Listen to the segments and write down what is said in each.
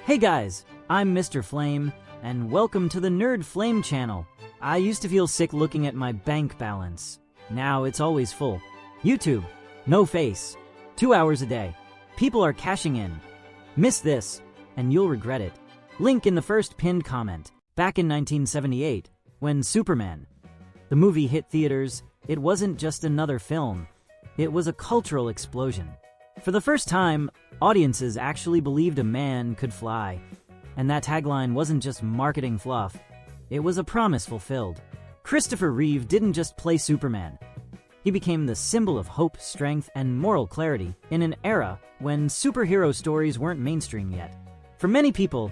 Hey guys, I'm Mr. Flame, and welcome to the Nerd Flame channel. I used to feel sick looking at my bank balance. Now it's always full. YouTube, no face, 2 hours a day. People are cashing in. Miss this, and you'll regret it. Link in the first pinned comment. Back in 1978, when Superman, the movie hit theaters, it wasn't just another film. It was a cultural explosion. For the first time, audiences actually believed a man could fly. And that tagline wasn't just marketing fluff. It was a promise fulfilled. Christopher Reeve didn't just play Superman. He became the symbol of hope, strength, and moral clarity in an era when superhero stories weren't mainstream yet. For many people,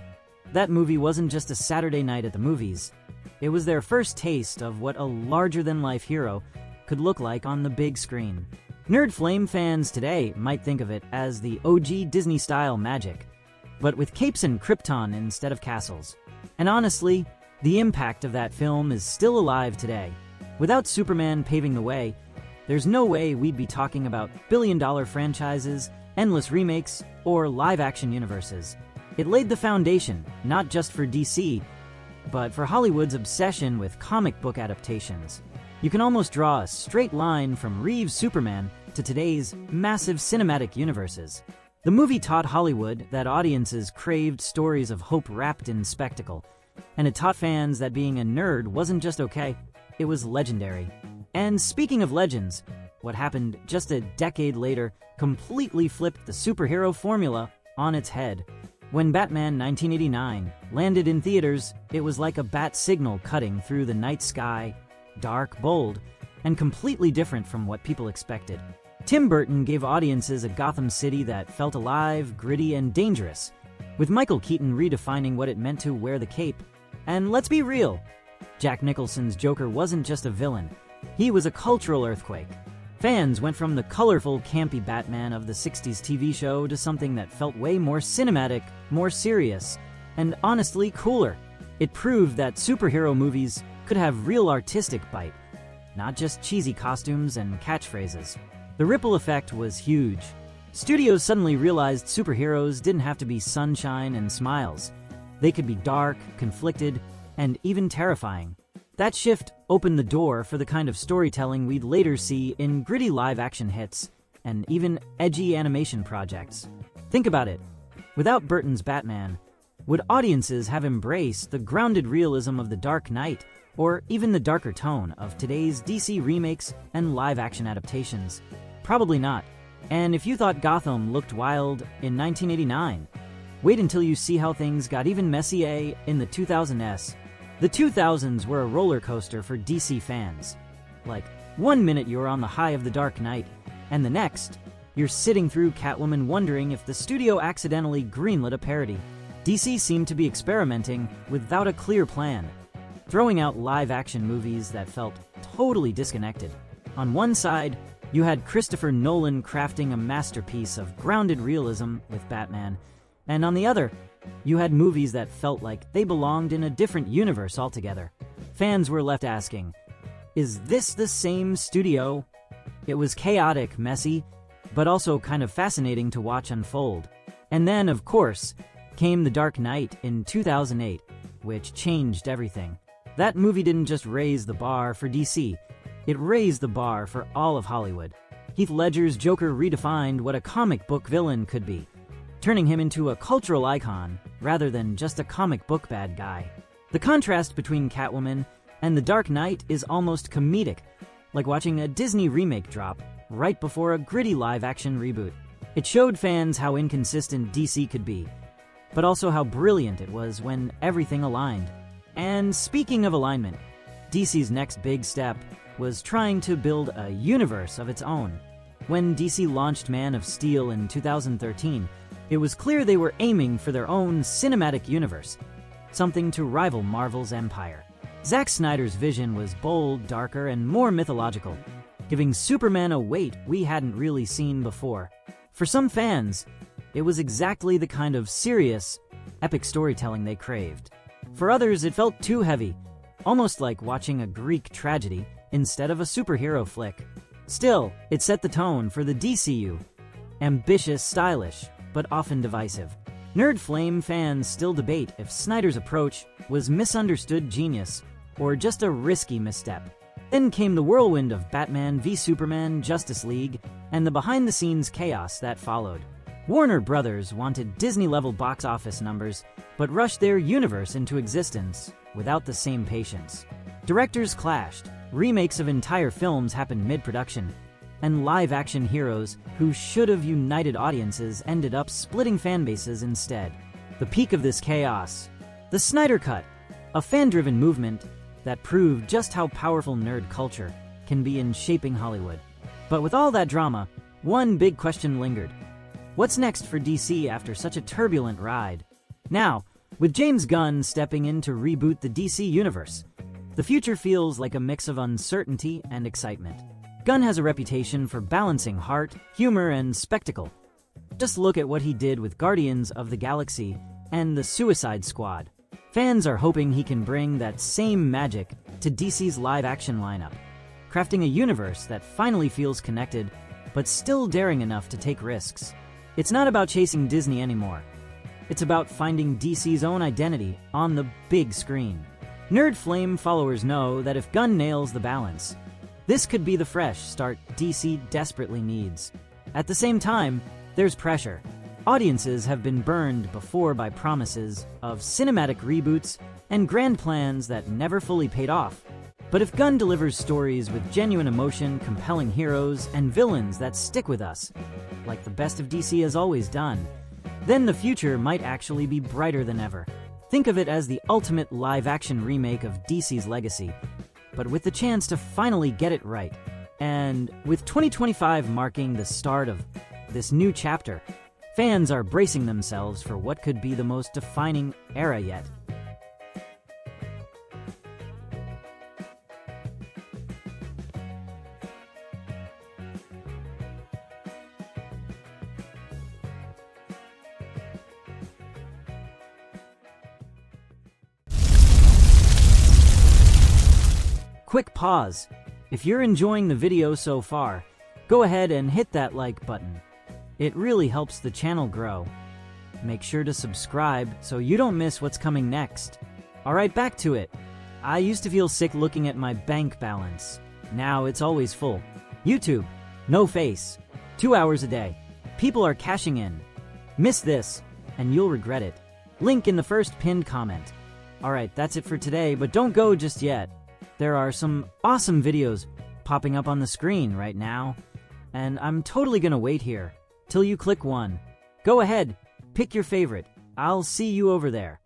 that movie wasn't just a Saturday night at the movies. It was their first taste of what a larger-than-life hero could look like on the big screen. Nerd Flame fans today might think of it as the OG Disney-style magic, but with capes and Krypton instead of castles. And honestly, the impact of that film is still alive today. Without Superman paving the way, there's no way we'd be talking about billion-dollar franchises, endless remakes, or live-action universes. It laid the foundation, not just for DC, but for Hollywood's obsession with comic book adaptations. You can almost draw a straight line from Reeves' Superman to today's massive cinematic universes. The movie taught Hollywood that audiences craved stories of hope wrapped in spectacle, and it taught fans that being a nerd wasn't just okay, it was legendary. And speaking of legends, what happened just a decade later completely flipped the superhero formula on its head. When Batman 1989 landed in theaters, it was like a bat signal cutting through the night sky, dark, bold, and completely different from what people expected. Tim Burton gave audiences a Gotham City that felt alive, gritty, and dangerous, with Michael Keaton redefining what it meant to wear the cape. And let's be real, Jack Nicholson's Joker wasn't just a villain, he was a cultural earthquake. Fans went from the colorful, campy Batman of the 60s TV show to something that felt way more cinematic, more serious, and honestly cooler. It proved that superhero movies could have real artistic bite, not just cheesy costumes and catchphrases. The ripple effect was huge. Studios suddenly realized superheroes didn't have to be sunshine and smiles. They could be dark, conflicted, and even terrifying. That shift opened the door for the kind of storytelling we'd later see in gritty live-action hits and even edgy animation projects. Think about it. Without Burton's Batman, would audiences have embraced the grounded realism of The Dark Knight or even the darker tone of today's DC remakes and live-action adaptations? Probably not. And if you thought Gotham looked wild in 1989, wait until you see how things got even messier in the 2000s. The 2000s were a roller coaster for DC fans. Like, one minute you're on the high of The Dark Knight, and the next, you're sitting through Catwoman wondering if the studio accidentally greenlit a parody. DC seemed to be experimenting without a clear plan, throwing out live-action movies that felt totally disconnected. On one side, you had Christopher Nolan crafting a masterpiece of grounded realism with Batman, and on the other, you had movies that felt like they belonged in a different universe altogether. Fans were left asking, is this the same studio? It was chaotic, messy, but also kind of fascinating to watch unfold. And then, of course, came The Dark Knight in 2008, which changed everything. That movie didn't just raise the bar for DC, it raised the bar for all of Hollywood. Heath Ledger's Joker redefined what a comic book villain could be, turning him into a cultural icon rather than just a comic book bad guy. The contrast between Catwoman and The Dark Knight is almost comedic, like watching a Disney remake drop right before a gritty live-action reboot. It showed fans how inconsistent DC could be, but also how brilliant it was when everything aligned. And speaking of alignment, DC's next big step was trying to build a universe of its own. When DC launched Man of Steel in 2013, it was clear they were aiming for their own cinematic universe, something to rival Marvel's empire. Zack Snyder's vision was bold, darker, and more mythological, giving Superman a weight we hadn't really seen before. For some fans, it was exactly the kind of serious, epic storytelling they craved. For others, it felt too heavy, almost like watching a Greek tragedy instead of a superhero flick. Still, it set the tone for the DCU. Ambitious, stylish, but often divisive. Nerd Flame fans still debate if Snyder's approach was misunderstood genius or just a risky misstep. Then came the whirlwind of Batman v Superman, Justice League, and the behind-the-scenes chaos that followed. Warner Brothers wanted Disney-level box office numbers, but rushed their universe into existence without the same patience. Directors clashed, remakes of entire films happened mid-production, and live-action heroes who should have united audiences ended up splitting fanbases instead. The peak of this chaos, the Snyder Cut, a fan-driven movement that proved just how powerful nerd culture can be in shaping Hollywood. But with all that drama, one big question lingered. What's next for DC after such a turbulent ride? Now, with James Gunn stepping in to reboot the DC universe, the future feels like a mix of uncertainty and excitement. Gunn has a reputation for balancing heart, humor, and spectacle. Just look at what he did with Guardians of the Galaxy and the Suicide Squad. Fans are hoping he can bring that same magic to DC's live-action lineup, crafting a universe that finally feels connected, but still daring enough to take risks. It's not about chasing Disney anymore. It's about finding DC's own identity on the big screen. Nerd Flame followers know that if Gunn nails the balance, this could be the fresh start DC desperately needs. At the same time, there's pressure. Audiences have been burned before by promises of cinematic reboots and grand plans that never fully paid off. But if Gunn delivers stories with genuine emotion, compelling heroes, and villains that stick with us, like the best of DC has always done, then the future might actually be brighter than ever. Think of it as the ultimate live-action remake of DC's legacy, but with the chance to finally get it right. And with 2025 marking the start of this new chapter, fans are bracing themselves for what could be the most defining era yet. Quick pause. If you're enjoying the video so far, go ahead and hit that like button. It really helps the channel grow. Make sure to subscribe so you don't miss what's coming next. Alright, back to it. I used to feel sick looking at my bank balance. Now it's always full. YouTube, no face. 2 hours a day. People are cashing in. Miss this, and you'll regret it. Link in the first pinned comment. Alright, that's it for today, but don't go just yet. There are some awesome videos popping up on the screen right now, and I'm totally gonna wait here till you click one. Go ahead, pick your favorite. I'll see you over there.